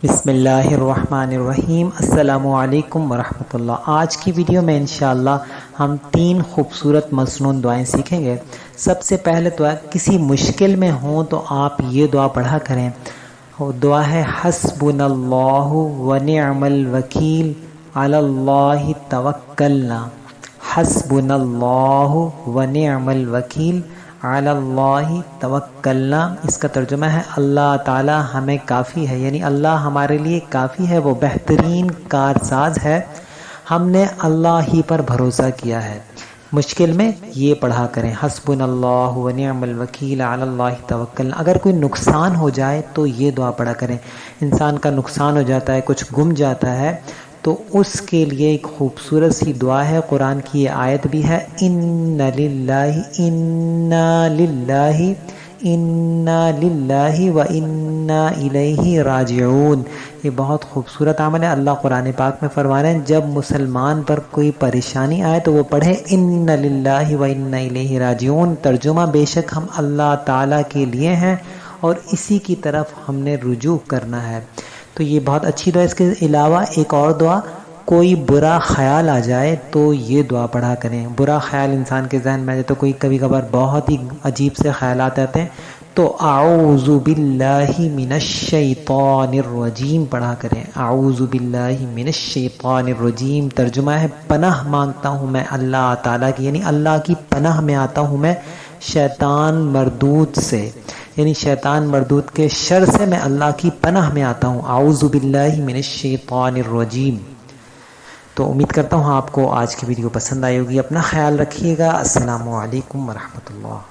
بسم اللہ الرحمن الرحیم۔ السلام علیکم ورحمۃ اللہ۔ آج کی ویڈیو میں انشاءاللہ ہم 3 خوبصورت مسنون دعائیں سیکھیں گے۔ سب سے پہلے تو کسی مشکل میں ہوں تو آپ یہ دعا پڑھا کریں۔ وہ دعا ہے حسبنا اللہ ونعم الوکیل علی اللہ توکلنا۔ حسبنا اللہ ونعم الوکیل علی اللہ توکلنا۔ اس کا ترجمہ ہے اللہ تعالی ہمیں کافی ہے، یعنی اللہ ہمارے لیے کافی ہے، وہ بہترین کارساز ہے، ہم نے اللہ ہی پر بھروسہ کیا ہے۔ مشکل میں یہ پڑھا کریں، حسبنا اللہ ونعم الوکیل علی اللہ توکلنا۔ اگر کوئی نقصان ہو جائے تو یہ دعا پڑھا کریں۔ انسان کا نقصان ہو جاتا ہے، کچھ گم جاتا ہے، تو اس کے لیے ایک خوبصورت سی دعا ہے، قرآن کی یہ آیت بھی ہے، انا للہ و انا الیہ راجعون۔ یہ بہت خوبصورت عمل ہے۔ اللہ قرآن پاک میں فرما رہے ہیں جب مسلمان پر کوئی پریشانی آئے تو وہ پڑھے انا للہ و انا الیہ راجعون۔ ترجمہ بے شک ہم اللہ تعالیٰ کے لیے ہیں اور اسی کی طرف ہم نے رجوع کرنا ہے۔ تو یہ بہت اچھی دعا ہے۔ اس کے علاوہ ایک اور دعا، کوئی برا خیال آ جائے تو یہ دعا پڑھا کریں۔ برا خیال انسان کے ذہن میں آ جائے تو کوئی کبھی کبھار بہت ہی عجیب سے خیالات آتے ہیں، تو اعوذ باللہ من الشیطان الرجیم پڑھا کریں۔ اعوذ باللہ من الشیطان الرجیم ترجمہ ہے پناہ مانگتا ہوں میں اللہ تعالیٰ کی، یعنی اللہ کی پناہ میں آتا ہوں میں شیطان مردود سے، یعنی شیطان مردود کے شر سے میں اللہ کی پناہ میں آتا ہوں۔ اعوذ باللہ من الشیطان الرجیم۔ تو امید کرتا ہوں آپ کو آج کی ویڈیو پسند آئی ہوگی۔ اپنا خیال رکھیے گا۔ السلام علیکم ورحمۃ اللہ۔